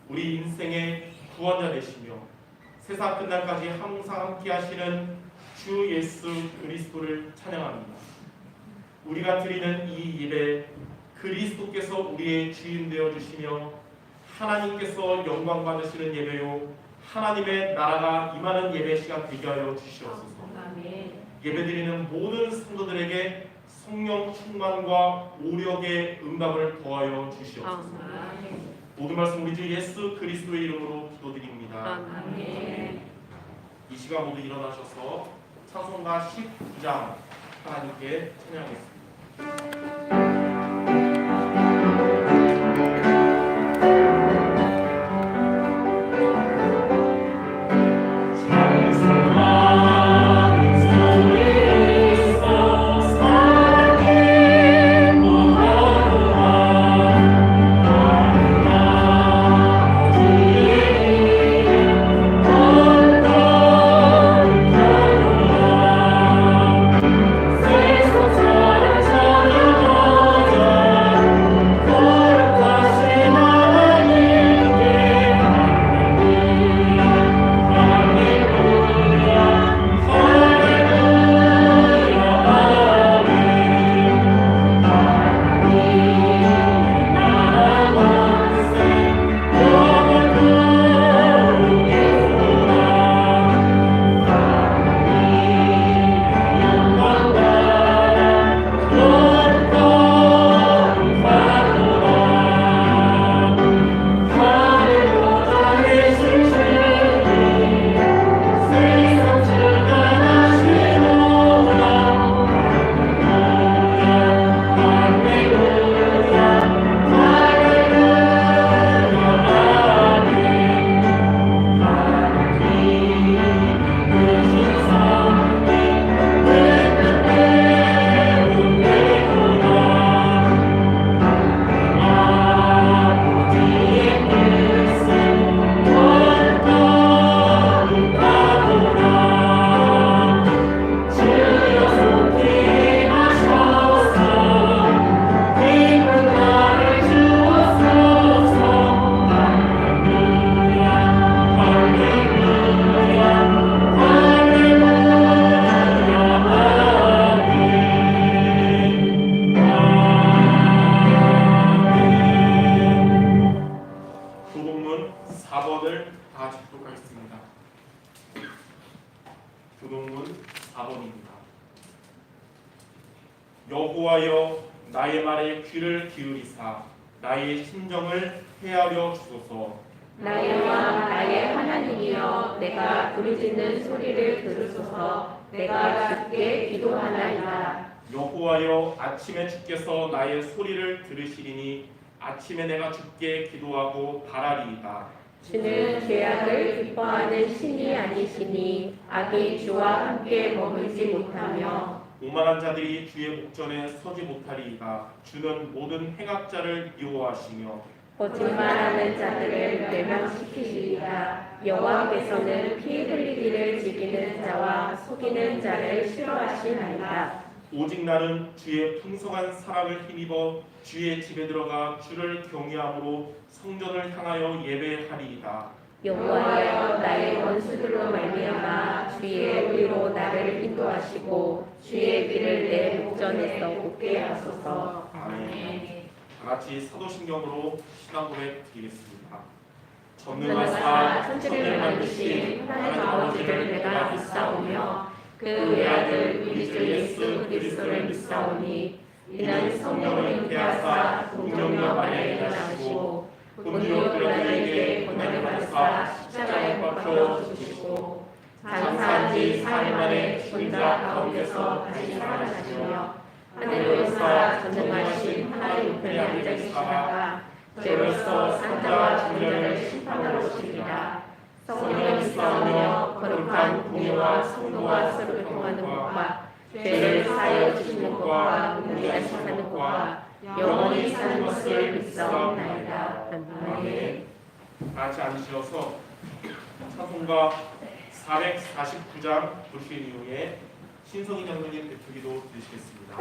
우리 인생의 구원자 되시며 세상 끝날까지 항상 함께 하시는 주 예수 그리스도를 찬양합니다. 우리가 드리는 이 예배, 그리스도께서 우리의 주인 되어 주시며 하나님께서 영광 받으시는 예배요 하나님의 나라가 임하는 예배 시간 되게 하여 주시옵소서. 예배드리는 모든 성도들에게 성령 충만과 오력의 응답을 더하여 주시옵소서. 모든 말씀 우리 주 예수 그리스도의 이름으로 기도드립니다. 이 시간 모두 일어나셔서 찬송가 19장 하나님께 찬양하겠습니다. 교동문 4번을 다 같이 교독하겠습니다. 교동문 4번입니다. 여호와여 나의 말에 귀를 기울이사 나의 심정을 헤아려 주소서. 나의 왕 나의 하나님이여 내가 부르짖는 소리를 들으소서. 내가 주께 기도하나이다. 여호와여 아침에 주께서 나의 소리를 들으시리니 아침에 내가 주께 기도하고 바라리이다. 주는 죄악을 기뻐하는 신이 아니시니 악이 주와 함께 머물지 못하며 오만한 자들이 주의 목전에 서지 못하리이다. 주는 모든 행악자를 미워하시며 거짓말하는 자들을 멸망시키시리이다. 여호와께서는 피 흘리기를 즐기는 자와 속이는 자를 싫어하시나이다. 오직 나는 주의 풍성한 사랑을 힘입어 주의 집에 들어가 주를 경외함으로 성전을 향하여 예배하리이다. 여호와여 나의 원수들로 말미암아 주의 의로 나를 인도하시고 주의 길을 내 목전에서 곱게 하소서. 아멘. 다 같이 사도신경으로 신앙 고백 드리겠습니다. 전능하사 천지를 만드신 하나님 아버지를 내가 믿사오며 그 외아들 우리 주 예수 그리스도를 믿사오니 이는 성령을 잉태하사 동정녀 안에 일하시고 본디오 빌라도에게 고난을 받으사 십자가에 못 박혀 죽으시고 장사한 지 4일 만에 죽은 자 가운데서 다시 살아나시며 하늘에 오사 전능하신 하나님 우편에 앉아 계시다가 죄로서 산자와 중년을 심판하러 오시리라. 성령을 믿사오며 거룩한 공의와 성도와 서로 교통하는 것과 죄를 사하여 주시는 것과 은혜가 사는 것과 영원히 사는 것을 믿사옵나이다. 아멘. 같이 앉으셔서 찬송가 449장 부르신 이후에 신성희 장로님 대표기도 드리시겠습니다.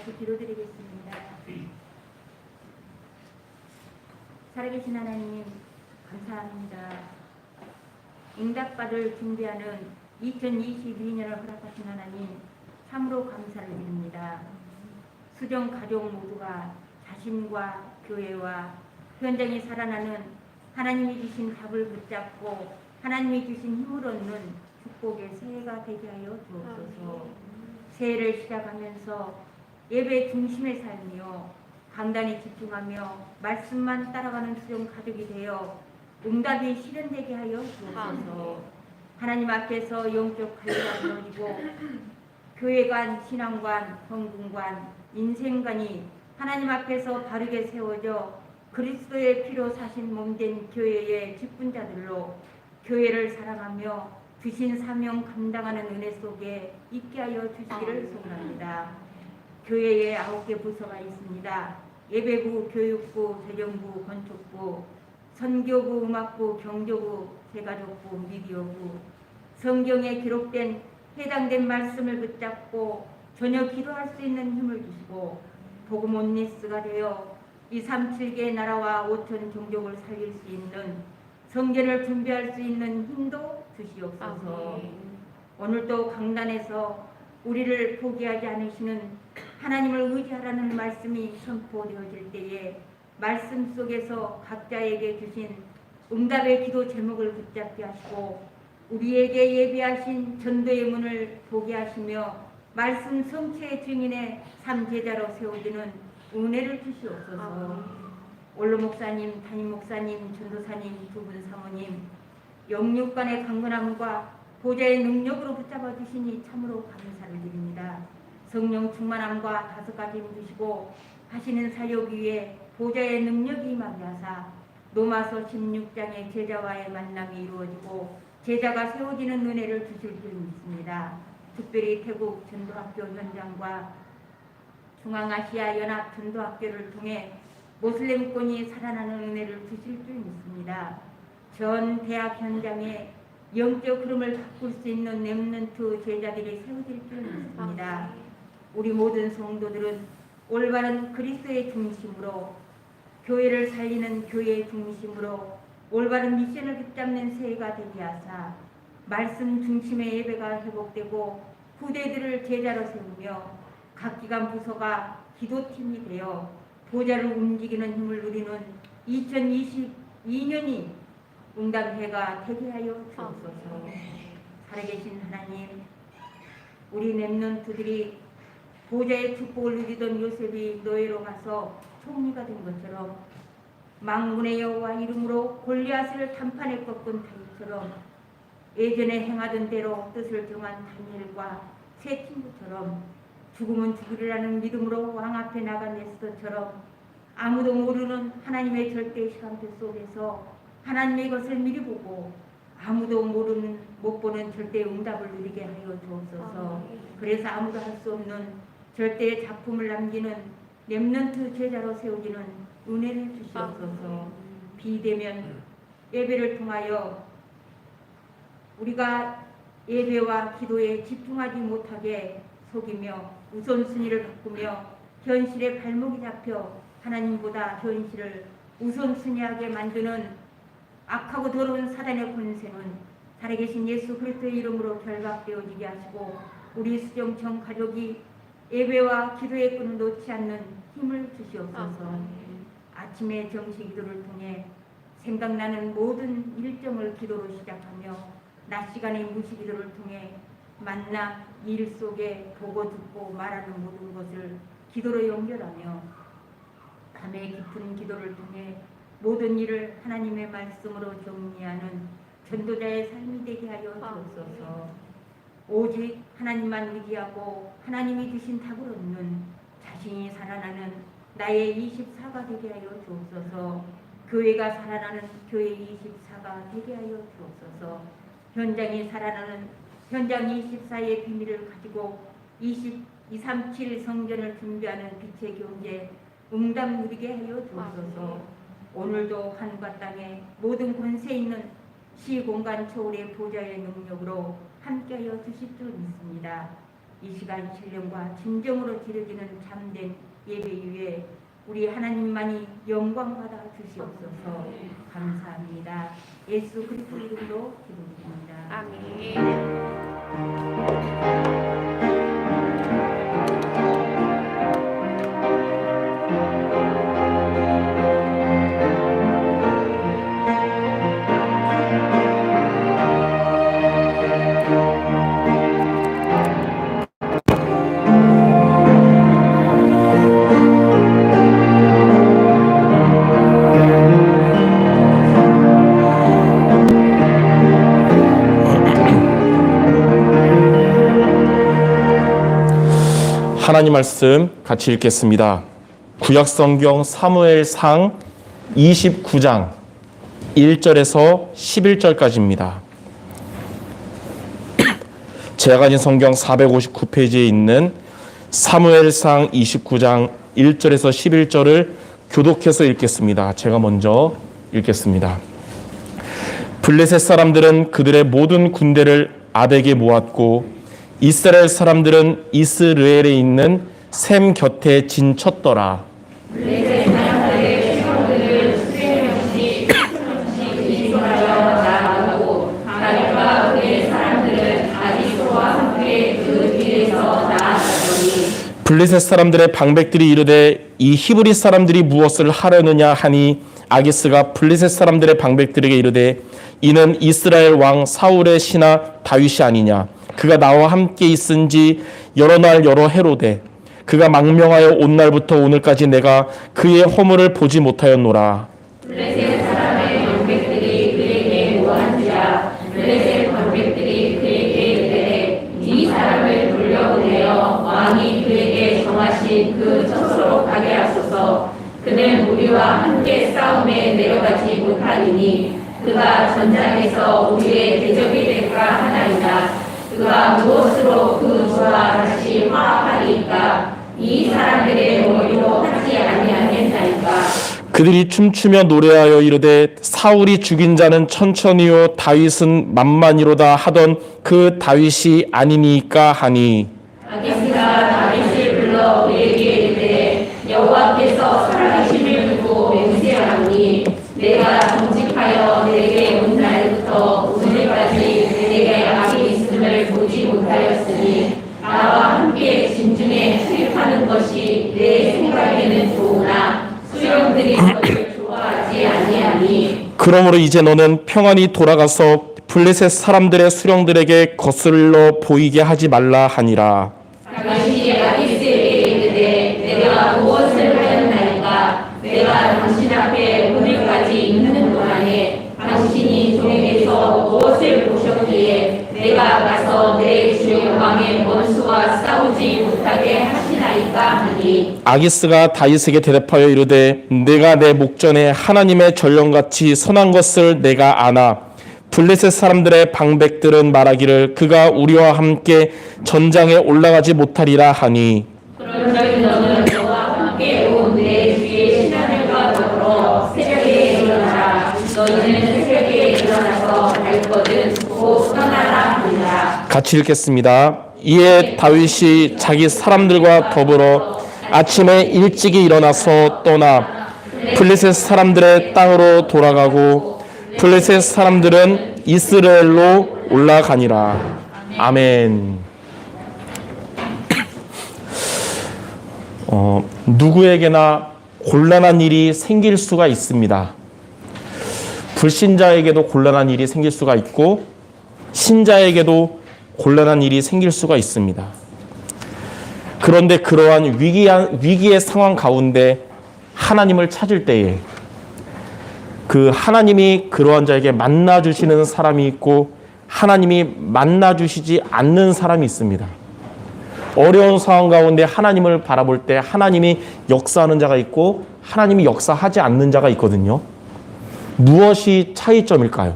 같이 기도드리겠습니다. 살아계신 하나님 감사합니다. 응답받을 준비하는 2022년을 허락하신 하나님 참으로 감사를 드립니다. 수정 가족 모두가 자신과 교회와 현장에 살아나는 하나님이 주신 답을 붙잡고 하나님이 주신 힘을 얻는 축복의 새해가 되게 하여 주옵소서. 새해를 시작하면서 예배 중심의 삶이요 강단에 집중하며 말씀만 따라가는 수정 가족이 되어 응답이 실현되게 하여 주옵소서. 하나님 앞에서 영적 관리가 이루어지고 교회관, 신앙관, 성군관, 인생관이 하나님 앞에서 바르게 세워져 그리스도의 피로 사신 몸된 교회의 직분자들로 교회를 사랑하며 주신 사명 감당하는 은혜 속에 있게 하여 주시기를 소원합니다. 교회에 9개 부서가 있습니다. 예배부, 교육부, 재정부, 건축부, 선교부, 음악부, 경조부, 제가족부, 미디어부. 성경에 기록된 해당된 말씀을 붙잡고 전혀 기도할 수 있는 힘을 주시고 복음 온리스가 되어 237개 나라와 5천 종족을 살릴 수 있는 성전을 준비할 수 있는 힘도 주시옵소서. 오늘도 강단에서 우리를 포기하지 않으시는 하나님을 의지하라는 말씀이 선포되어질 때에 말씀 속에서 각자에게 주신 응답의 기도 제목을 붙잡게 하시고 우리에게 예비하신 전도의 문을 보게 하시며 말씀 성취의 증인의 삼제자로 세워지는 은혜를 주시옵소서. 원로 목사님, 담임 목사님, 전도사님, 두 분 사모님 영육간의 강건함과 보좌의 능력으로 붙잡아 주시니 참으로 감사를 드립니다. 성령 충만함과 5가지 힘 주시고 하시는 사역 위에 보좌의 능력이 임하게 하사 로마서 16장의 제자와의 만남이 이루어지고 제자가 세워지는 은혜를 주실 줄 믿습니다. 특별히 태국 전도학교 현장과 중앙아시아 연합 전도학교를 통해 모슬렘권이 살아나는 은혜를 주실 줄 믿습니다. 전 대학 현장에 영적 흐름을 바꿀 수 있는 렘넌트 제자들이 세워질 줄 믿습니다. 우리 모든 성도들은 올바른 그리스도의 중심으로 교회를 살리는 교회의 중심으로 올바른 미션을 붙잡는 새해가 되게 하사 말씀 중심의 예배가 회복되고 후대들을 제자로 세우며 각 기관 부서가 기도팀이 되어 보좌를 움직이는 힘을 누리는 2022년이 응답해가 되게 하여 주옵소서. 살아계신 하나님, 우리 렘넌트들이 보좌의 축복을 누리던 요셉이 노예로 가서 총리가 된 것처럼 만군의 여호와 이름으로 골리앗을 단판에 꺾은 다윗처럼 예전에 행하던 대로 뜻을 정한 다니엘과 세 친구처럼 죽으면 죽으리라는 믿음으로 왕 앞에 나간 에스더처럼 아무도 모르는 하나님의 절대 시간표 속에서 하나님의 것을 미리 보고 아무도 모르는 못 보는 절대 응답을 누리게 하여 주옵소서. 그래서 아무도 할 수 없는 절대의 작품을 남기는 렘넌트 제자로 세워지는 은혜를 주시옵소서. 비대면 예배를 통하여 우리가 예배와 기도에 집중하지 못하게 속이며 우선순위를 바꾸며 현실에 발목이 잡혀 하나님보다 현실을 우선순위하게 만드는 악하고 더러운 사단의 권세는 살아계신 예수 그리스도의 이름으로 결박되어지게 하시고 우리 수정청 가족이 예배와 기도의 끈을 놓지 않는 힘을 주시옵소서. 아침에 정식 기도를 통해 생각나는 모든 일정을 기도로 시작하며 낮 시간의 무시 기도를 통해 만나 일 속에 보고 듣고 말하는 모든 것을 기도로 연결하며 밤의 깊은 기도를 통해 모든 일을 하나님의 말씀으로 정리하는 전도자의 삶이 되게 하여 주옵소서. 오직 하나님만 의지하고 하나님이 주신 답을 얻는 자신이 살아나는 나의 24가 되게 하여 주옵소서. 교회가 살아나는 교회 24가 되게 하여 주옵소서. 현장이 살아나는 현장 24의 비밀을 가지고 237 성전을 준비하는 빛의 경제 응답 누리게 하여 주옵소서. 오늘도 하늘과 땅에 모든 권세 있는 시공간 초월의 보좌의 능력으로 함께하여 주실 줄 믿습니다. 이 시간 신령과 진정으로 드려지는 참된 예배 위에 우리 하나님만이 영광 받아 주시옵소서. 감사합니다. 예수 그리스도 이름으로 기도드립니다. 아멘. 하나님 말씀 같이 읽겠습니다. 구약성경 사무엘상 29장 1절에서 11절까지입니다. 제가 가진 성경 459페이지에 있는 사무엘상 29장 1절에서 11절을 교독해서 읽겠습니다. 제가 먼저 읽겠습니다. 블레셋 사람들은 그들의 모든 군대를 아벡에 모았고 이스라엘 사람들은 이스르엘에 있는 셈 곁에 진쳤더라. 블레셋 사람들의 성들을 수레없이 나아가고 다윗과 그의 사람들은 아비소와 함께 그 뒤에서 나아가더니 블레셋 사람들의 방백들이 이르되 이 히브리 사람들이 무엇을 하려느냐 하니 아기스가 블레셋 사람들의 방백들에게 이르되 이는 이스라엘 왕 사울의 신하 다윗이 아니냐. 그가 나와 함께 있은지 여러 날 여러 해로되 그가 망명하여 온 날부터 오늘까지 내가 그의 허물을 보지 못하였노라. 블레셋 사람의 방백들이 그에게 모한지라. 블레셋 방백들이 그에게 이르되 이 사람을 돌려보내어 왕이 그에게 정하신 그 처소로 가게 하소서. 그는 우리와 함께 싸움에 내려가지 못하리니 그가 전장에서 우리의 대적이 될까 하나이다. 그가 무엇으로 그 주와 다시 화합하리까? 이 사람들의 머리로 하지 아니하겠나이까? 그들이 춤추며 노래하여 이르되 사울이 죽인 자는 천천히요 다윗은 만만이로다 하던 그 다윗이 아니니까 하니 아기스가 다윗을 불러 그에게 이르되 여호와께서 살아계심을 두고 맹세하노니 내가 정직하여 내게 온 날부터 오늘까지 내게 악이 있음을 보지 못하였으니 나와 함께 진중에 투입하는 것이 내 생각에는 좋으나 수령들이 그것을 좋아하지 아니하니 그러므로 이제 너는 평안히 돌아가서 블레셋 사람들의 수령들에게 거슬러 보이게 하지 말라 하니라. 다윗이 아기스에게 이르되 내가 무엇을 하였나이까? 내가 당신 앞에 오늘까지 있는 동안에 당신이 종에게서 무엇을 보셨기에 내가 가서 내 주 왕의 원수와 싸우지 못하게 하시나이까 하니 아기스가 다윗에게 대답하여 이르되 내가 내 목전에 하나님의 전령같이 선한 것을 내가 아나 블레셋 사람들의 방백들은 말하기를 그가 우리와 함께 전장에 올라가지 못하리라 하니 그런즉 너는 너와 함께 온 내 주의 신하들과 더불어 새벽에 일어나라. 너희는 새벽에 일어나서 갈 것은 곧 떠나라 하니라. 같이 읽겠습니다. 이에 다윗이 자기 사람들과 더불어 아침에 일찍이 일어나서 떠나 블레셋 사람들의 땅으로 돌아가고 블레셋 사람들은 이스라엘로 올라가니라. 아멘. 누구에게나 곤란한 일이 생길 수가 있습니다. 불신자에게도 곤란한 일이 생길 수가 있고 신자에게도 곤란한 일이 생길 수가 있습니다. 그런데 그러한 위기의 상황 가운데 하나님을 찾을 때에 그 하나님이 그러한 자에게 만나주시는 사람이 있고 하나님이 만나주시지 않는 사람이 있습니다. 어려운 상황 가운데 하나님을 바라볼 때 하나님이 역사하는 자가 있고 하나님이 역사하지 않는 자가 있거든요. 무엇이 차이점일까요?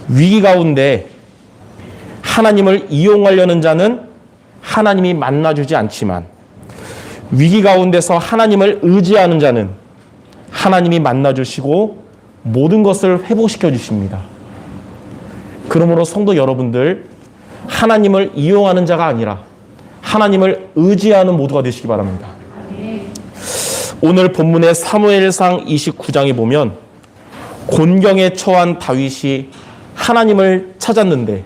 위기 가운데 하나님을 이용하려는 자는 하나님이 만나주지 않지만 위기 가운데서 하나님을 의지하는 자는 하나님이 만나주시고 모든 것을 회복시켜 주십니다. 그러므로 성도 여러분들, 하나님을 이용하는 자가 아니라 하나님을 의지하는 모두가 되시기 바랍니다. 오늘 본문의 사무엘상 29장에 보면 곤경에 처한 다윗이 하나님을 찾았는데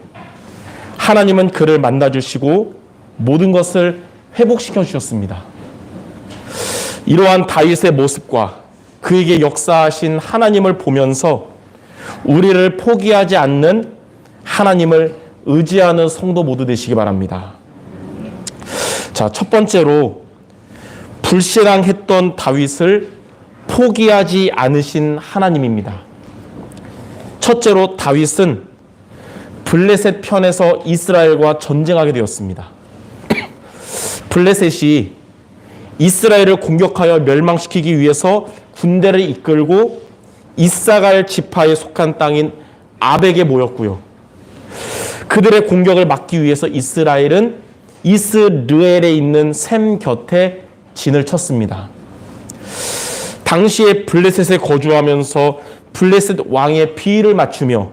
하나님은 그를 만나주시고 모든 것을 회복시켜 주셨습니다. 이러한 다윗의 모습과 그에게 역사하신 하나님을 보면서 우리를 포기하지 않는 하나님을 의지하는 성도 모두 되시기 바랍니다. 자, 첫 번째로 불신앙했던 다윗을 포기하지 않으신 하나님입니다. 첫째로 다윗은 블레셋 편에서 이스라엘과 전쟁하게 되었습니다. 블레셋이 이스라엘을 공격하여 멸망시키기 위해서 군대를 이끌고 이사갈 지파에 속한 땅인 아벡에 모였고요. 그들의 공격을 막기 위해서 이스라엘은 이스르엘에 있는 셈 곁에 진을 쳤습니다. 당시에 블레셋에 거주하면서 블레셋 왕의 비위를 맞추며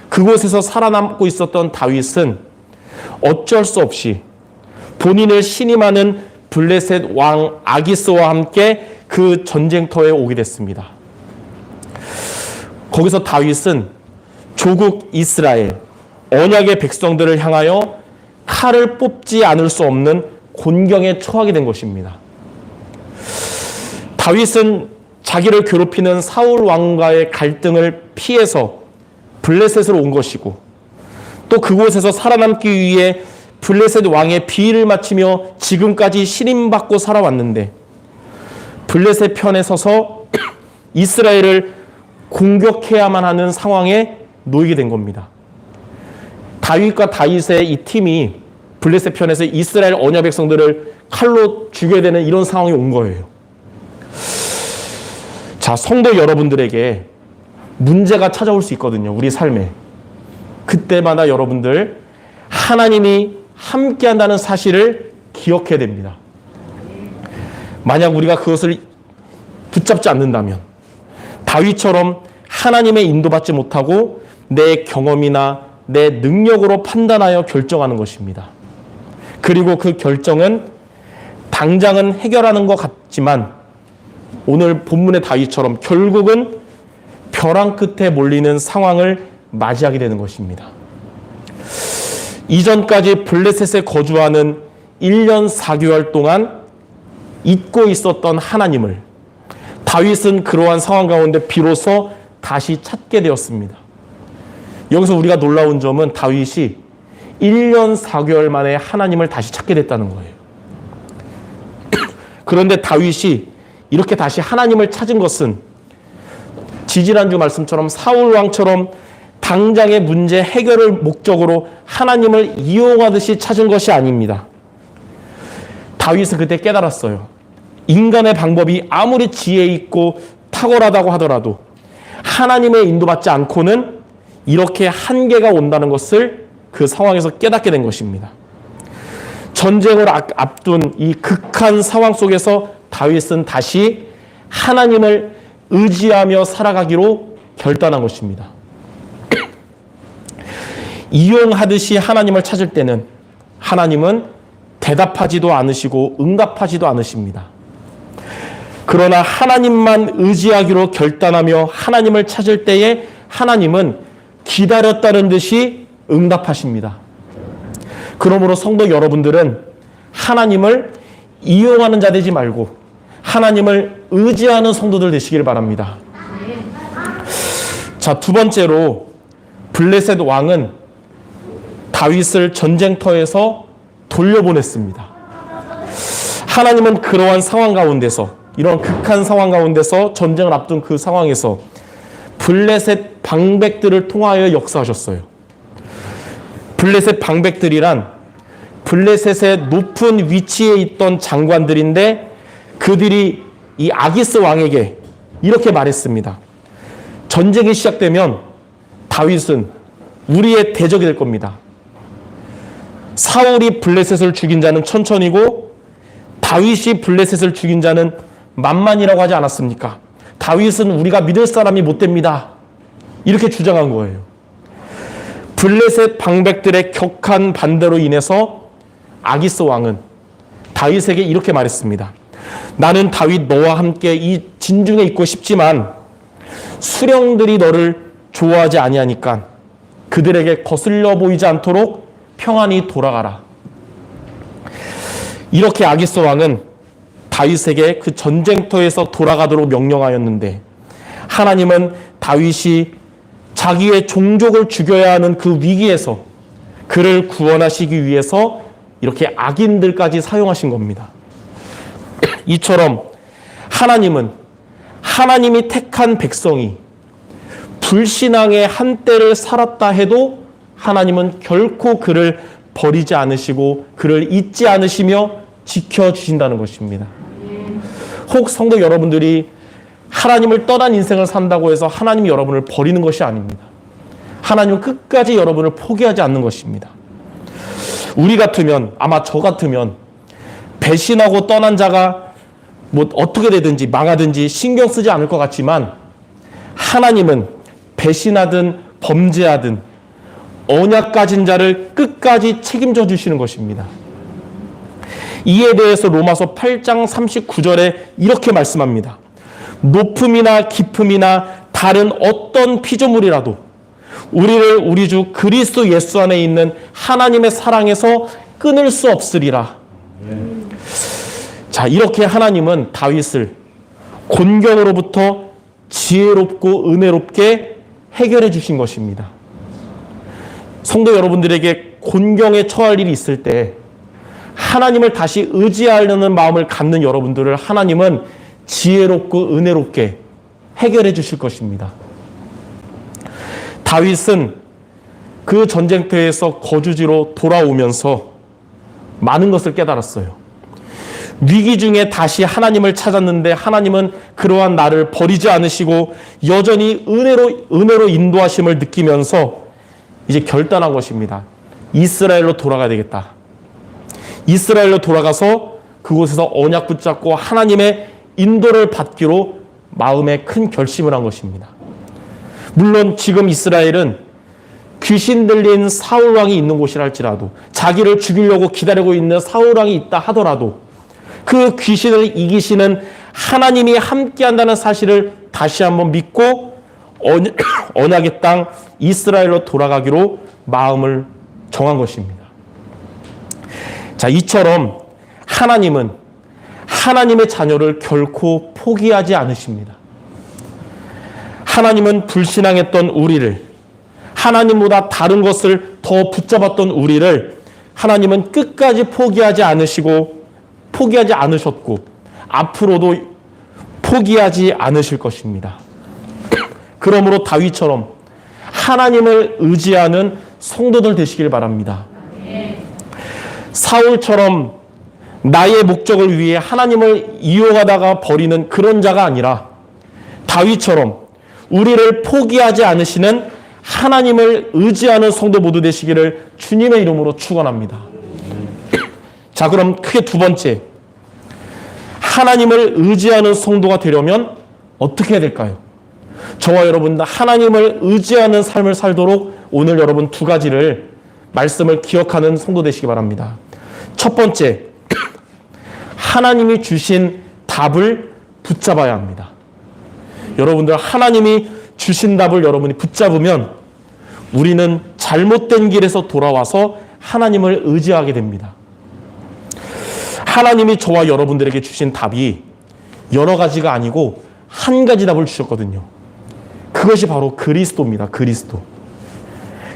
그곳에서 살아남고 있었던 다윗은 어쩔 수 없이 본인을 신임하는 블레셋 왕 아기스와 함께 그 전쟁터에 오게 됐습니다. 거기서 다윗은 조국 이스라엘, 언약의 백성들을 향하여 칼을 뽑지 않을 수 없는 곤경에 처하게 된 것입니다. 다윗은 자기를 괴롭히는 사울 왕과의 갈등을 피해서 블레셋으로 온 것이고 또 그곳에서 살아남기 위해 블레셋 왕의 비위를 맞추며 지금까지 신임받고 살아왔는데 블레셋 편에 서서 이스라엘을 공격해야만 하는 상황에 놓이게 된 겁니다. 다윗과 다윗의 이 팀이 블레셋 편에서 이스라엘 언약 백성들을 칼로 죽여야 되는 이런 상황이 온 거예요. 자, 성도 여러분들에게 문제가 찾아올 수 있거든요. 우리 삶에. 그때마다 여러분들 하나님이 함께한다는 사실을 기억해야 됩니다. 만약 우리가 그것을 붙잡지 않는다면 다윗처럼 하나님의 인도받지 못하고 내 경험이나 내 능력으로 판단하여 결정하는 것입니다. 그리고 그 결정은 당장은 해결하는 것 같지만 오늘 본문의 다윗처럼 결국은 벼랑 끝에 몰리는 상황을 맞이하게 되는 것입니다. 이전까지 블레셋에 거주하는 1년 4개월 동안 잊고 있었던 하나님을 다윗은 그러한 상황 가운데 비로소 다시 찾게 되었습니다. 여기서 우리가 놀라운 점은 다윗이 1년 4개월 만에 하나님을 다시 찾게 됐다는 거예요. 그런데 다윗이 이렇게 다시 하나님을 찾은 것은 지지난주 말씀처럼 사울 왕처럼 당장의 문제 해결을 목적으로 하나님을 이용하듯이 찾은 것이 아닙니다. 다윗은 그때 깨달았어요. 인간의 방법이 아무리 지혜 있고 탁월하다고 하더라도 하나님의 인도받지 않고는 이렇게 한계가 온다는 것을 그 상황에서 깨닫게 된 것입니다. 전쟁을 앞둔 이 극한 상황 속에서 다윗은 다시 하나님을 의지하며 살아가기로 결단한 것입니다. 이용하듯이 하나님을 찾을 때는 하나님은 대답하지도 않으시고 응답하지도 않으십니다. 그러나 하나님만 의지하기로 결단하며 하나님을 찾을 때에 하나님은 기다렸다는 듯이 응답하십니다. 그러므로 성도 여러분들은 하나님을 이용하는 자 되지 말고 하나님을 의지하는 성도들 되시길 바랍니다. 자, 두 번째로 블레셋 왕은 다윗을 전쟁터에서 돌려보냈습니다. 하나님은 그러한 상황 가운데서 이런 극한 상황 가운데서 전쟁을 앞둔 그 상황에서 블레셋 방백들을 통하여 역사하셨어요. 블레셋 방백들이란 블레셋의 높은 위치에 있던 장관들인데 그들이 이 아기스 왕에게 이렇게 말했습니다. 전쟁이 시작되면 다윗은 우리의 대적이 될 겁니다. 사울이 블레셋을 죽인 자는 천천히고 다윗이 블레셋을 죽인 자는 만만이라고 하지 않았습니까? 다윗은 우리가 믿을 사람이 못 됩니다. 이렇게 주장한 거예요. 블레셋 방백들의 격한 반대로 인해서 아기스 왕은 다윗에게 이렇게 말했습니다. 나는 다윗 너와 함께 이 진중에 있고 싶지만 수령들이 너를 좋아하지 아니하니까 그들에게 거슬려 보이지 않도록 평안히 돌아가라. 이렇게 아기스 왕은 다윗에게 그 전쟁터에서 돌아가도록 명령하였는데 하나님은 다윗이 자기의 종족을 죽여야 하는 그 위기에서 그를 구원하시기 위해서 이렇게 악인들까지 사용하신 겁니다. 이처럼 하나님은 하나님이 택한 백성이 불신앙의 한때를 살았다 해도 하나님은 결코 그를 버리지 않으시고 그를 잊지 않으시며 지켜주신다는 것입니다. 혹 성도 여러분들이 하나님을 떠난 인생을 산다고 해서 하나님이 여러분을 버리는 것이 아닙니다. 하나님은 끝까지 여러분을 포기하지 않는 것입니다. 우리 같으면, 아마 저 같으면 배신하고 떠난 자가 뭐 어떻게 되든지 망하든지 신경 쓰지 않을 것 같지만 하나님은 배신하든 범죄하든 언약 가진 자를 끝까지 책임져 주시는 것입니다. 이에 대해서 로마서 8장 39절에 이렇게 말씀합니다. 높음이나 깊음이나 다른 어떤 피조물이라도 우리를 우리 주 그리스도 예수 안에 있는 하나님의 사랑에서 끊을 수 없으리라. 자, 이렇게 하나님은 다윗을 곤경으로부터 지혜롭고 은혜롭게 해결해 주신 것입니다. 성도 여러분들에게 곤경에 처할 일이 있을 때 하나님을 다시 의지하려는 마음을 갖는 여러분들을 하나님은 지혜롭고 은혜롭게 해결해 주실 것입니다. 다윗은 그 전쟁터에서 거주지로 돌아오면서 많은 것을 깨달았어요. 위기 중에 다시 하나님을 찾았는데 하나님은 그러한 나를 버리지 않으시고 여전히 은혜로 인도하심을 느끼면서 이제 결단한 것입니다. 이스라엘로 돌아가야 되겠다. 이스라엘로 돌아가서 그곳에서 언약 붙잡고 하나님의 인도를 받기로 마음에 큰 결심을 한 것입니다. 물론 지금 이스라엘은 귀신 들린 사울왕이 있는 곳이라 할지라도 자기를 죽이려고 기다리고 있는 사울왕이 있다 하더라도 그 귀신을 이기시는 하나님이 함께한다는 사실을 다시 한번 믿고 언약의 땅 이스라엘로 돌아가기로 마음을 정한 것입니다. 자, 이처럼 하나님은 하나님의 자녀를 결코 포기하지 않으십니다. 하나님은 불신앙했던 우리를, 하나님보다 다른 것을 더 붙잡았던 우리를 하나님은 끝까지 포기하지 않으셨고 앞으로도 포기하지 않으실 것입니다. 그러므로 다윗처럼 하나님을 의지하는 성도들 되시길 바랍니다. 사울처럼 나의 목적을 위해 하나님을 이용하다가 버리는 그런 자가 아니라 다윗처럼 우리를 포기하지 않으시는 하나님을 의지하는 성도 모두 되시기를 주님의 이름으로 축원합니다. 자, 그럼 크게 두 번째, 하나님을 의지하는 성도가 되려면 어떻게 해야 될까요? 저와 여러분 하나님을 의지하는 삶을 살도록 오늘 여러분 두 가지를 말씀을 기억하는 성도 되시기 바랍니다. 첫 번째, 하나님이 주신 답을 붙잡아야 합니다. 여러분들 하나님이 주신 답을 여러분이 붙잡으면 우리는 잘못된 길에서 돌아와서 하나님을 의지하게 됩니다. 하나님이 저와 여러분들에게 주신 답이 여러 가지가 아니고 한 가지 답을 주셨거든요. 그것이 바로 그리스도입니다.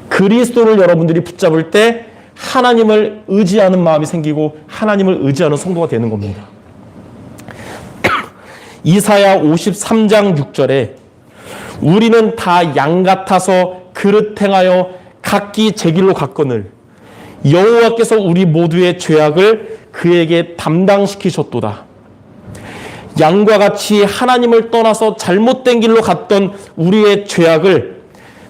그리스도를 여러분들이 붙잡을 때 하나님을 의지하는 마음이 생기고 하나님을 의지하는 성도가 되는 겁니다. 이사야 53장 6절에 우리는 다 양 같아서 그릇 행하여 각기 제 길로 갔거늘 여호와께서 우리 모두의 죄악을 그에게 담당시키셨도다. 양과 같이 하나님을 떠나서 잘못된 길로 갔던 우리의 죄악을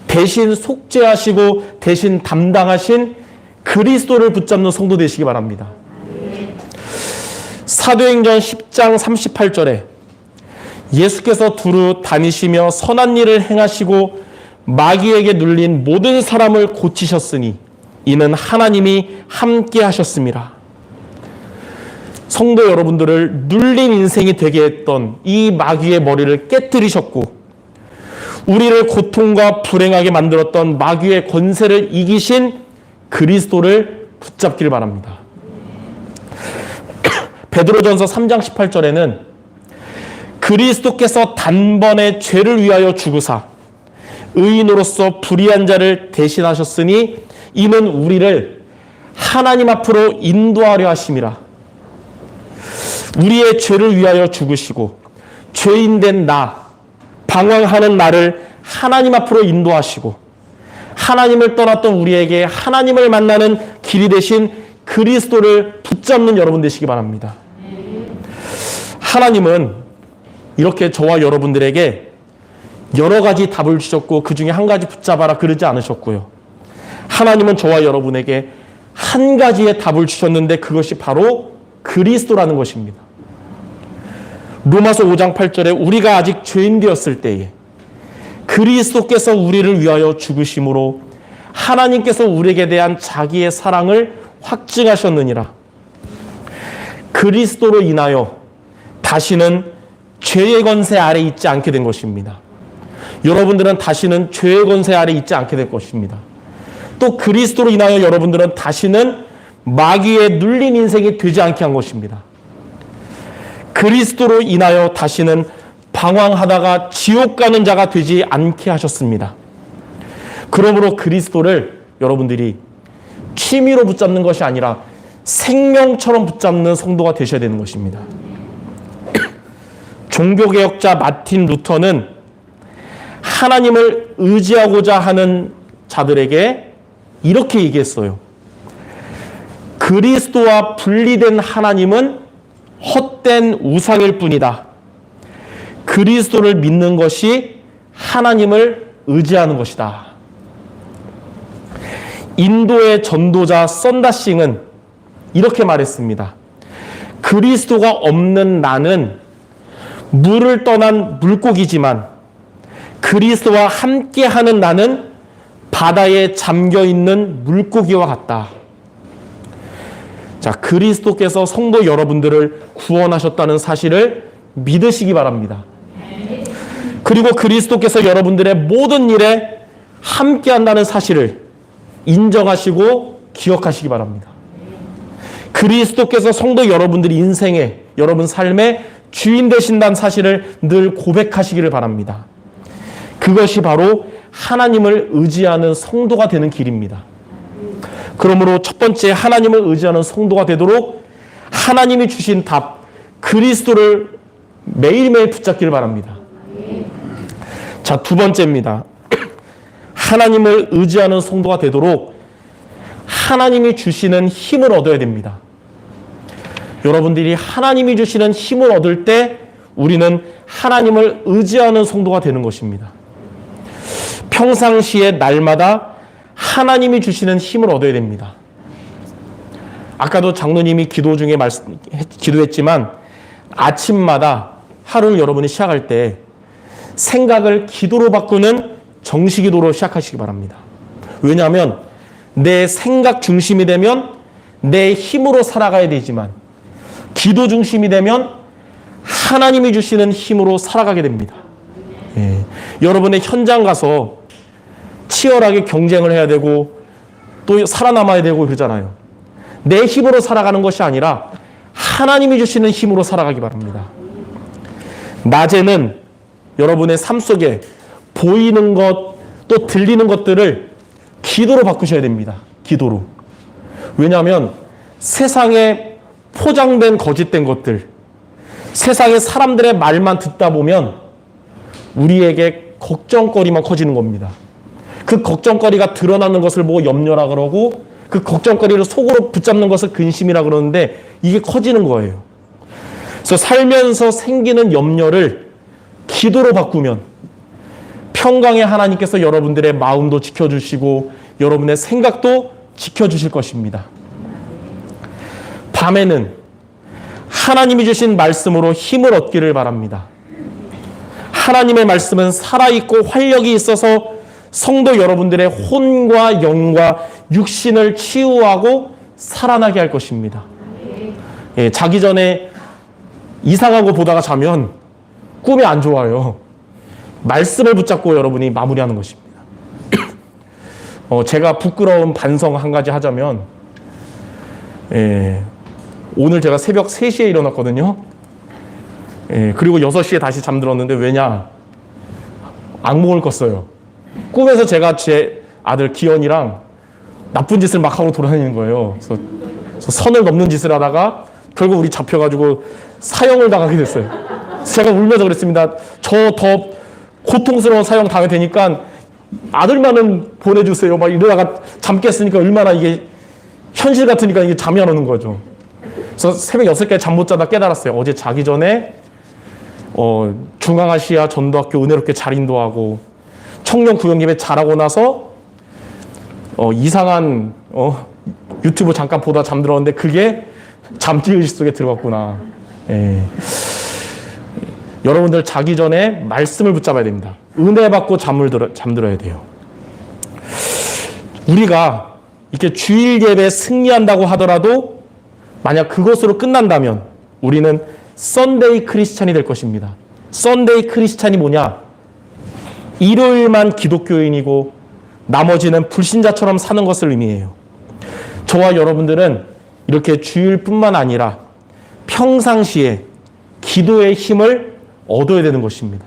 대신 속죄하시고 대신 담당하신 그리스도를 붙잡는 성도 되시기 바랍니다. 사도행전 10장 38절에 예수께서 두루 다니시며 선한 일을 행하시고 마귀에게 눌린 모든 사람을 고치셨으니 이는 하나님이 함께 하셨습니다. 성도 여러분들을 눌린 인생이 되게 했던 이 마귀의 머리를 깨뜨리셨고 우리를 고통과 불행하게 만들었던 마귀의 권세를 이기신 그리스도를 붙잡길 바랍니다. 베드로전서 3장 18절에는 그리스도께서 단번에 죄를 위하여 죽으사 의인으로서 불의한 자를 대신하셨으니 이는 우리를 하나님 앞으로 인도하려 하심이라. 우리의 죄를 위하여 죽으시고 죄인된 나, 방황하는 나를 하나님 앞으로 인도하시고 하나님을 떠났던 우리에게 하나님을 만나는 길이 되신 그리스도를 붙잡는 여러분 되시기 바랍니다. 하나님은 이렇게 저와 여러분들에게 여러 가지 답을 주셨고 그 중에 한 가지 붙잡아라 그러지 않으셨고요. 하나님은 저와 여러분에게 한 가지의 답을 주셨는데 그것이 바로 그리스도라는 것입니다. 로마서 5장 8절에 우리가 아직 죄인 되었을 때에 그리스도께서 우리를 위하여 죽으심으로 하나님께서 우리에게 대한 자기의 사랑을 확증하셨느니라. 그리스도로 인하여 다시는 죄의 권세 아래 있지 않게 된 것입니다. 여러분들은 다시는 죄의 권세 아래 있지 않게 될 것입니다. 또 그리스도로 인하여 여러분들은 다시는 마귀에 눌린 인생이 되지 않게 한 것입니다. 그리스도로 인하여 다시는 방황하다가 지옥 가는 자가 되지 않게 하셨습니다. 그러므로 그리스도를 여러분들이 취미로 붙잡는 것이 아니라 생명처럼 붙잡는 성도가 되셔야 되는 것입니다. 종교개혁자 마틴 루터는 하나님을 의지하고자 하는 자들에게 이렇게 얘기했어요. 그리스도와 분리된 하나님은 헛된 우상일 뿐이다. 그리스도를 믿는 것이 하나님을 의지하는 것이다. 인도의 전도자 썬다싱은 이렇게 말했습니다. 그리스도가 없는 나는 물을 떠난 물고기지만 그리스도와 함께하는 나는 바다에 잠겨있는 물고기와 같다. 자, 그리스도께서 성도 여러분들을 구원하셨다는 사실을 믿으시기 바랍니다. 그리고 그리스도께서 여러분들의 모든 일에 함께한다는 사실을 인정하시고 기억하시기 바랍니다. 그리스도께서 성도 여러분들 인생에, 여러분 삶에 주인 되신다는 사실을 늘 고백하시기를 바랍니다. 그것이 바로 하나님을 의지하는 성도가 되는 길입니다. 그러므로 첫 번째 하나님을 의지하는 성도가 되도록 하나님이 주신 답, 그리스도를 매일매일 붙잡기를 바랍니다. 자, 두 번째입니다. 하나님을 의지하는 성도가 되도록 하나님이 주시는 힘을 얻어야 됩니다. 여러분들이 하나님이 주시는 힘을 얻을 때 우리는 하나님을 의지하는 성도가 되는 것입니다. 평상시에 날마다 하나님이 주시는 힘을 얻어야 됩니다. 아까도 장로님이 기도 중에 기도했지만 아침마다 하루를 여러분이 시작할 때 생각을 기도로 바꾸는 정시기도로 시작하시기 바랍니다. 왜냐하면 내 생각 중심이 되면 내 힘으로 살아가야 되지만 기도 중심이 되면 하나님이 주시는 힘으로 살아가게 됩니다. 여러분의 현장 가서 치열하게 경쟁을 해야 되고 또 살아남아야 되고 그러잖아요. 내 힘으로 살아가는 것이 아니라 하나님이 주시는 힘으로 살아가기 바랍니다. 낮에는 여러분의 삶 속에 보이는 것, 또 들리는 것들을 기도로 바꾸셔야 됩니다. 기도로. 왜냐하면 세상에 포장된 거짓된 것들, 세상의 사람들의 말만 듣다 보면 우리에게 걱정거리만 커지는 겁니다. 그 걱정거리가 드러나는 것을 보고 염려라 그러고 그 걱정거리를 속으로 붙잡는 것을 근심이라 그러는데 이게 커지는 거예요. 그래서 살면서 생기는 염려를 기도로 바꾸면 평강의 하나님께서 여러분들의 마음도 지켜주시고 여러분의 생각도 지켜주실 것입니다. 밤에는 하나님이 주신 말씀으로 힘을 얻기를 바랍니다. 하나님의 말씀은 살아있고 활력이 있어서 성도 여러분들의 혼과 영과 육신을 치유하고 살아나게 할 것입니다. 예, 자기 전에 이상하고 보다가 자면 꿈이 안 좋아요. 말씀을 붙잡고 여러분이 마무리하는 것입니다. 제가 부끄러운 반성 한 가지 하자면, 오늘 제가 새벽 3시에 일어났거든요. 그리고 6시에 다시 잠들었는데, 왜냐? 악몽을 꿨어요. 꿈에서 제가 제 아들 기현이랑 나쁜 짓을 막 하고 돌아다니는 거예요. 그래서 선을 넘는 짓을 하다가 결국 우리 잡혀가지고 사형을 당하게 됐어요. 제가 울면서 그랬습니다. 저 더 고통스러운 사형 당해야 되니까 아들만은 보내주세요. 막 이러다가 잠 깼으니까 얼마나 이게 현실 같으니까 이게 잠이 안 오는 거죠. 그래서 새벽 6시까지 잠 못 자다 깨달았어요. 어제 자기 전에 중앙아시아 전도학교 은혜롭게 잘 인도하고 청년 구역 예배 잘하고 나서 이상한 유튜브 잠깐 보다 잠들었는데 그게 잠재의식 속에 들어갔구나. 여러분들 자기 전에 말씀을 붙잡아야 됩니다. 은혜 받고 잠들어야 돼요. 우리가 이렇게 주일 예배에 승리한다고 하더라도 만약 그것으로 끝난다면 우리는 썬데이 크리스찬이 될 것입니다. 썬데이 크리스찬이 뭐냐? 일요일만 기독교인이고 나머지는 불신자처럼 사는 것을 의미해요. 저와 여러분들은 이렇게 주일뿐만 아니라 평상시에 기도의 힘을 얻어야 되는 것입니다.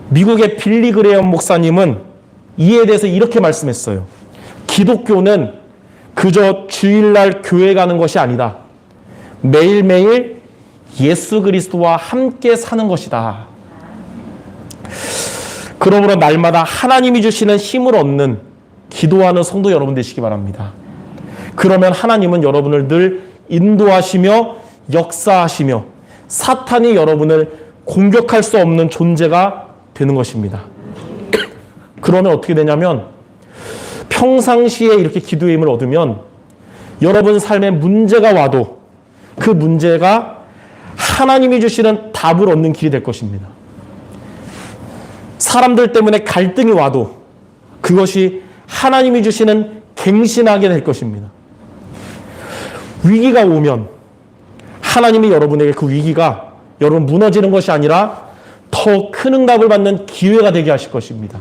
미국의 빌리 그레엄 목사님은 이에 대해서 이렇게 말씀했어요. 기독교는 그저 주일날 교회 가는 것이 아니다. 매일매일 예수 그리스도와 함께 사는 것이다. 그러므로 날마다 하나님이 주시는 힘을 얻는 기도하는 성도 여러분 되시기 바랍니다. 그러면 하나님은 여러분을 늘 인도하시며 역사하시며 사탄이 여러분을 공격할 수 없는 존재가 되는 것입니다. 그러면 어떻게 되냐면 평상시에 이렇게 기도의 힘을 얻으면 여러분 삶에 문제가 와도 그 문제가 하나님이 주시는 답을 얻는 길이 될 것입니다. 사람들 때문에 갈등이 와도 그것이 하나님이 주시는 갱신하게 될 것입니다. 위기가 오면 하나님이 여러분에게 그 위기가 여러분 무너지는 것이 아니라 더 큰 응답을 받는 기회가 되게 하실 것입니다.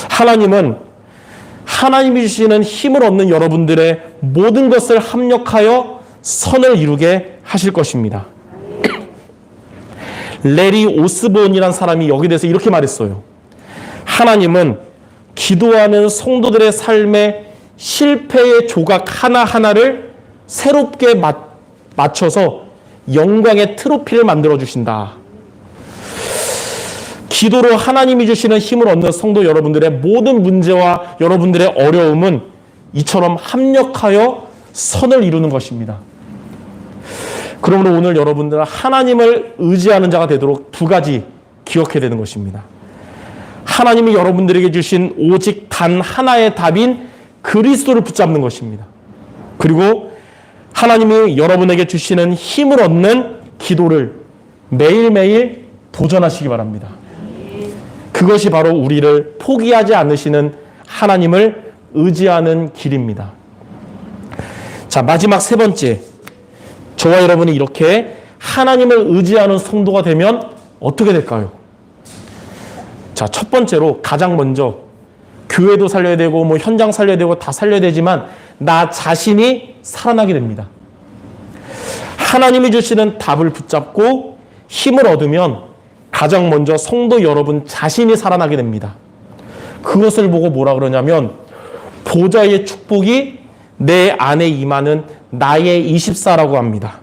하나님은 하나님이 주시는 힘을 얻는 여러분들의 모든 것을 합력하여 선을 이루게 하실 것입니다. 레리 오스본이라는 사람이 여기에 대해서 이렇게 말했어요. 하나님은 기도하는 성도들의 삶의 실패의 조각 하나하나를 새롭게 맞춰서 영광의 트로피를 만들어 주신다. 기도로 하나님이 주시는 힘을 얻는 성도 여러분들의 모든 문제와 여러분들의 어려움은 이처럼 합력하여 선을 이루는 것입니다. 그러므로 오늘 여러분들은 하나님을 의지하는 자가 되도록 두 가지 기억해야 되는 것입니다. 하나님이 여러분들에게 주신 오직 단 하나의 답인 그리스도를 붙잡는 것입니다. 그리고 하나님이 여러분에게 주시는 힘을 얻는 기도를 매일매일 도전하시기 바랍니다. 그것이 바로 우리를 포기하지 않으시는 하나님을 의지하는 길입니다. 자, 마지막 세 번째. 저와 여러분이 이렇게 하나님을 의지하는 성도가 되면 어떻게 될까요? 자, 첫 번째로 가장 먼저 교회도 살려야 되고 현장 살려야 되고 다 살려야 되지만 나 자신이 살아나게 됩니다. 하나님이 주시는 답을 붙잡고 힘을 얻으면 가장 먼저 성도 여러분 자신이 살아나게 됩니다. 그것을 보고 뭐라 그러냐면 보좌의 축복이 내 안에 임하는 나의 24라고 합니다.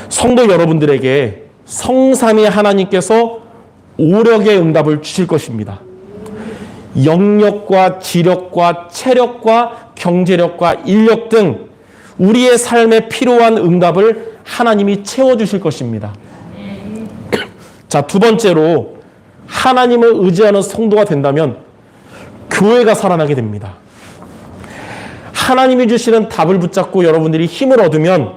성도 여러분들에게 성삼위 하나님께서 오력의 응답을 주실 것입니다. 영력과 지력과 체력과 경제력과 인력 등 우리의 삶에 필요한 응답을 하나님이 채워주실 것입니다. 자, 두 번째로 하나님을 의지하는 성도가 된다면 교회가 살아나게 됩니다. 하나님이 주시는 답을 붙잡고 여러분들이 힘을 얻으면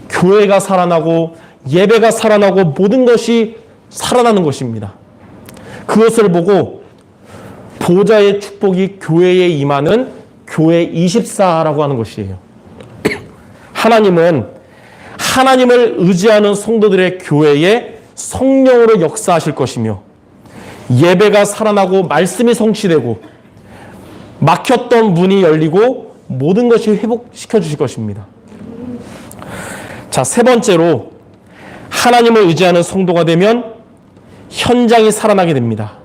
교회가 살아나고 예배가 살아나고 모든 것이 살아나는 것입니다. 그것을 보고 보좌의 축복이 교회에 임하는 교회 24라고 하는 것이에요. 하나님은 하나님을 의지하는 성도들의 교회에 성령으로 역사하실 것이며 예배가 살아나고 말씀이 성취되고 막혔던 문이 열리고 모든 것이 회복시켜 주실 것입니다. 자, 세 번째로 하나님을 의지하는 성도가 되면 현장이 살아나게 됩니다.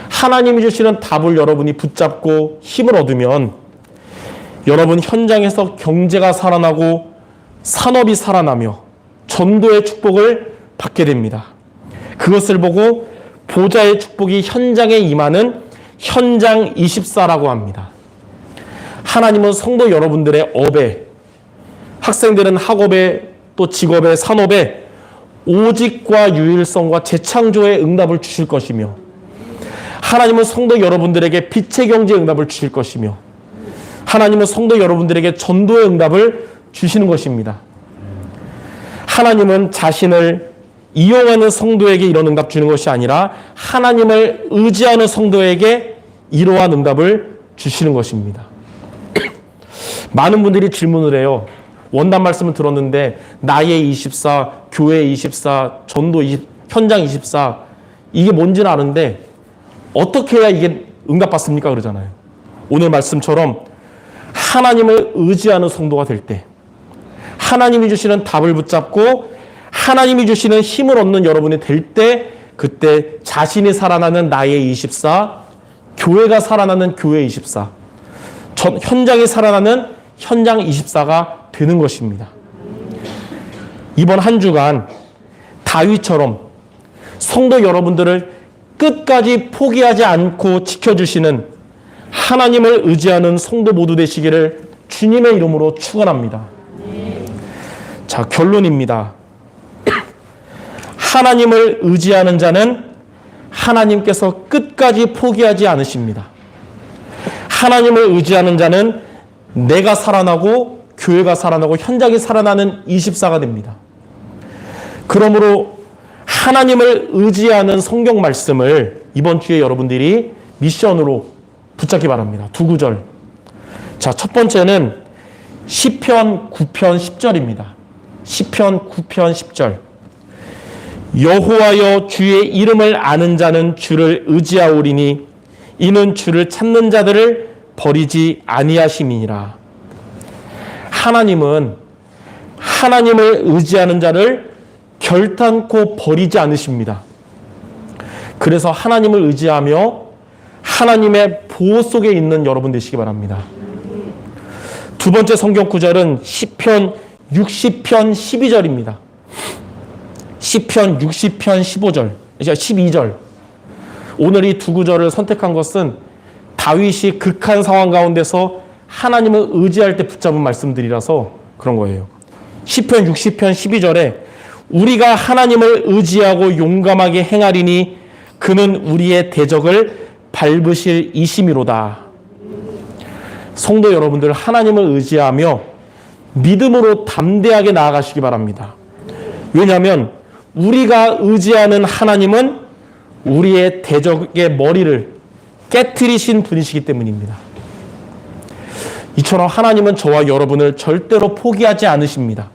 하나님이 주시는 답을 여러분이 붙잡고 힘을 얻으면 여러분 현장에서 경제가 살아나고 산업이 살아나며 전도의 축복을 받게 됩니다. 그것을 보고 보좌의 축복이 현장에 임하는 현장 24라고 합니다. 하나님은 성도 여러분들의 업에, 학생들은 학업에, 또 직업에, 산업에 오직과 유일성과 재창조의 응답을 주실 것이며 하나님은 성도 여러분들에게 빛의 경제의 응답을 주실 것이며 하나님은 성도 여러분들에게 전도의 응답을 주시는 것입니다. 하나님은 자신을 이용하는 성도에게 이런 응답 주는 것이 아니라 하나님을 의지하는 성도에게 이러한 응답을 주시는 것입니다. 많은 분들이 질문을 해요. 원단 말씀을 들었는데 나의 24, 교회 24, 전도 20, 현장 24 이게 뭔지는 아는데 어떻게 해야 이게 응답받습니까? 그러잖아요. 오늘 말씀처럼 하나님을 의지하는 성도가 될 때 하나님이 주시는 답을 붙잡고 하나님이 주시는 힘을 얻는 여러분이 될 때 그때 자신이 살아나는 나의 24, 교회가 살아나는 교회 24, 현장이 살아나는 현장 24가 되는 것입니다. 이번 한 주간 다윗처럼 성도 여러분들을 끝까지 포기하지 않고 지켜주시는 하나님을 의지하는 성도 모두 되시기를 주님의 이름으로 축원합니다. 자, 결론입니다. 하나님을 의지하는 자는 하나님께서 끝까지 포기하지 않으십니다. 하나님을 의지하는 자는 내가 살아나고 교회가 살아나고 현장이 살아나는 24가 됩니다. 그러므로 하나님을 의지하는 성경 말씀을 이번 주에 여러분들이 미션으로 붙잡기 바랍니다. 두 구절. 자, 첫 번째는 시편 9편 10절입니다. 시편 9편 10절. 여호와여 주의 이름을 아는 자는 주를 의지하오리니 이는 주를 찾는 자들을 버리지 아니하심이니라. 하나님은 하나님을 의지하는 자를 결단코 버리지 않으십니다. 그래서 하나님을 의지하며 하나님의 보호 속에 있는 여러분 되시기 바랍니다. 두 번째 성경 구절은 시편 60편 12절입니다. 시편 60편 15절, 12절. 오늘 이 두 구절을 선택한 것은 다윗이 극한 상황 가운데서 하나님을 의지할 때 붙잡은 말씀들이라서 그런 거예요. 시편 60편 12절에 우리가 하나님을 의지하고 용감하게 행하리니 그는 우리의 대적을 밟으실 이심이로다. 성도 여러분들 하나님을 의지하며 믿음으로 담대하게 나아가시기 바랍니다. 왜냐하면 우리가 의지하는 하나님은 우리의 대적의 머리를 깨트리신 분이시기 때문입니다. 이처럼 하나님은 저와 여러분을 절대로 포기하지 않으십니다.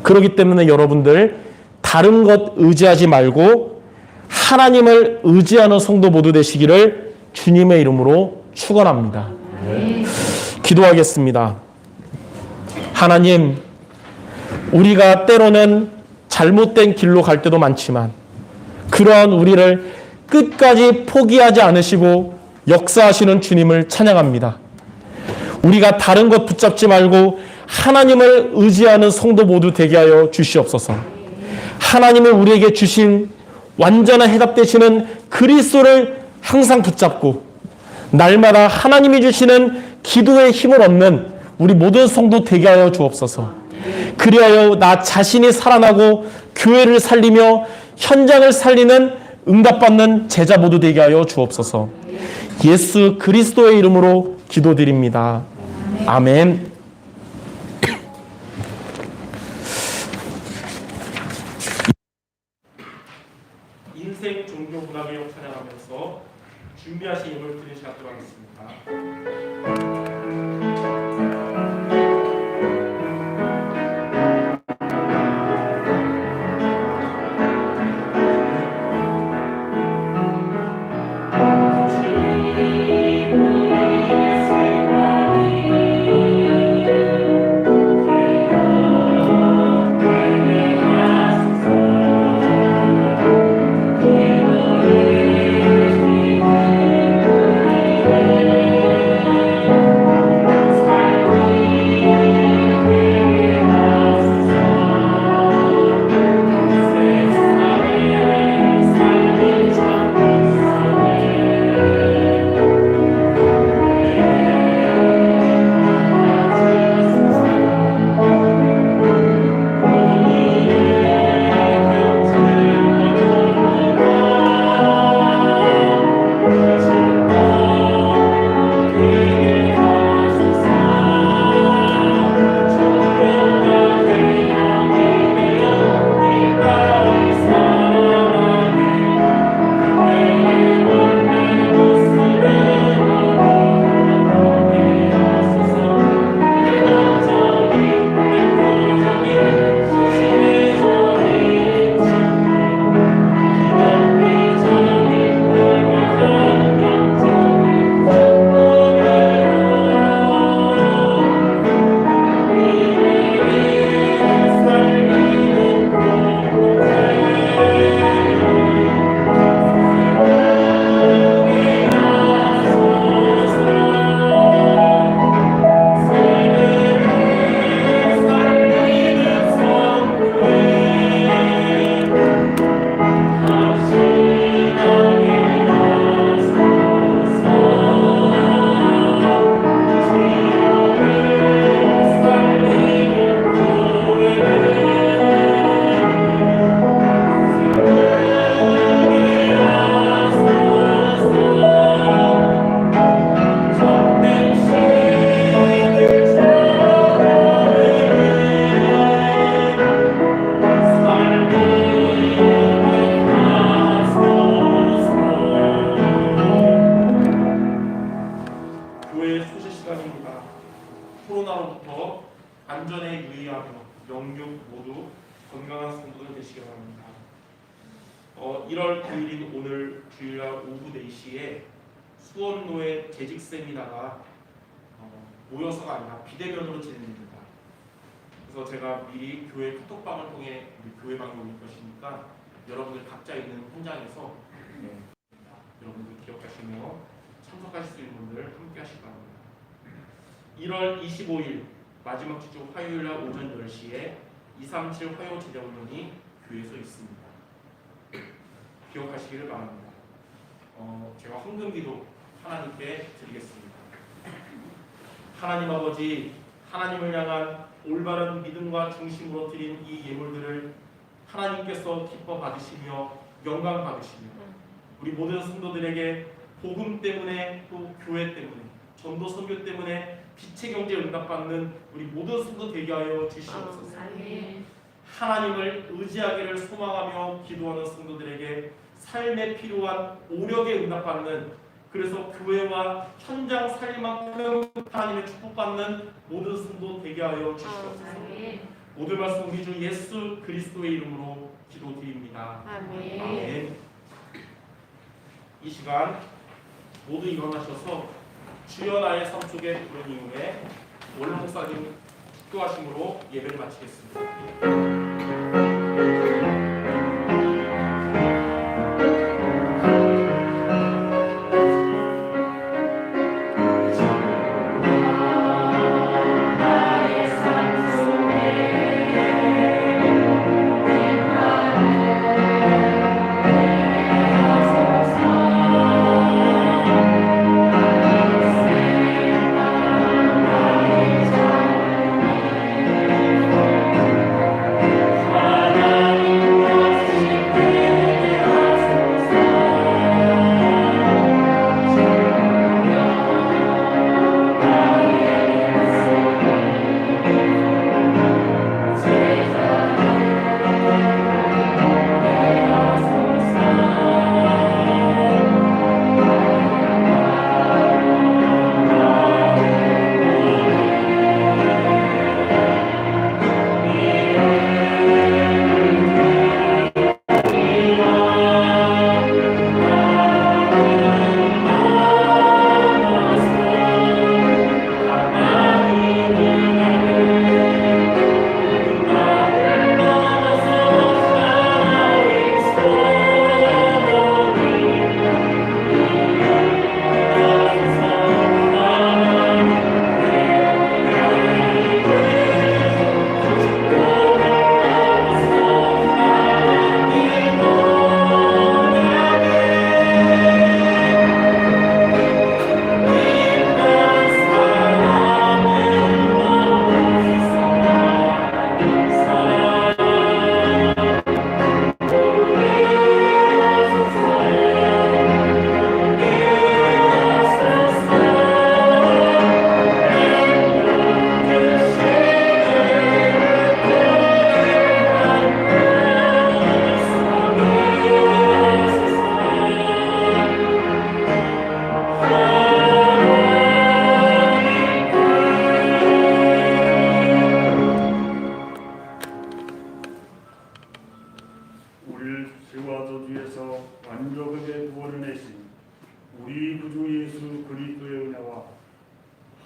그렇기 때문에 여러분들 다른 것 의지하지 말고 하나님을 의지하는 성도 모두 되시기를 주님의 이름으로 축원합니다. 기도하겠습니다. 하나님, 우리가 때로는 잘못된 길로 갈 때도 많지만 그러한 우리를 끝까지 포기하지 않으시고 역사하시는 주님을 찬양합니다. 우리가 다른 것 붙잡지 말고 하나님을 의지하는 성도 모두 되게 하여 주시옵소서. 하나님을 우리에게 주신 완전한 해답 되시는 그리스도를 항상 붙잡고 날마다 하나님이 주시는 기도의 힘을 얻는 우리 모든 성도 되게 하여 주옵소서. 그리하여 나 자신이 살아나고 교회를 살리며 현장을 살리는 응답받는 제자 모두 되게 하여 주옵소서. 예수 그리스도의 이름으로 기도드립니다. 아멘. 인생 종교 문학의 역사를 코로나로부터 안전에 유의하며 영육 모두 건강한 성도들 되시기 바랍니다. 1월 9일인 오늘 주일날 오후 4시에 수원로에 재직 세미나가 모여서가 아니라 비대면으로 진행됩니다. 그래서 제가 미리 교회 카톡방을 통해 우리 교회방에 올 것이니까 여러분들 각자 있는 현장에서 여러분들 기억하시며 참석하실 수 있는 분들 함께 하시기 바랍니다. 1월 25일 마지막 주 화요일날 오전 10시에 237 화요 제자훈련이 교회에서 있습니다. 기억하시기를 바랍니다. 제가 헌금기도 하나님께 드리겠습니다. 하나님 아버지, 하나님을 향한 올바른 믿음과 중심으로 드린 이 예물들을 하나님께서 기뻐 받으시며 영광 받으시며 우리 모든 성도들에게 복음 때문에 또 교회 때문에 전도 선교 때문에 빛의 경제 응답받는 우리 모든 성도 되게 하여 주시옵소서. 하나님을 의지하기를 소망하며 기도하는 성도들에게 삶에 필요한 오력에 응답받는, 그래서 교회와 현장 살림만큼 하나님의 축복받는 모든 성도 되게 하여 주시옵소서. 모든 말씀 우리 주 예수 그리스도의 이름으로 기도드립니다. 아멘. 이 시간 모두 일어나셔서 주여 나의 삶 속에 부른 이후에 원로 목사님 축도하심으로 예배를 마치겠습니다. 하나님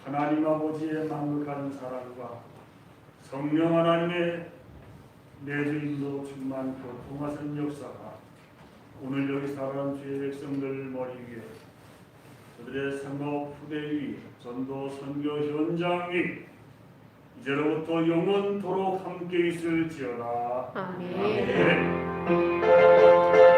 하나님 아버지의 만극한 사랑과 성령 하나님의 내주인도 충만 교통하신 역사가 오늘 여기 살아난 주의 백성들 머리 위에 그들의 생업 후대 위 전도 선교 현장 위 이제로부터 영원토록 함께 있을지어다. 아멘. 아멘.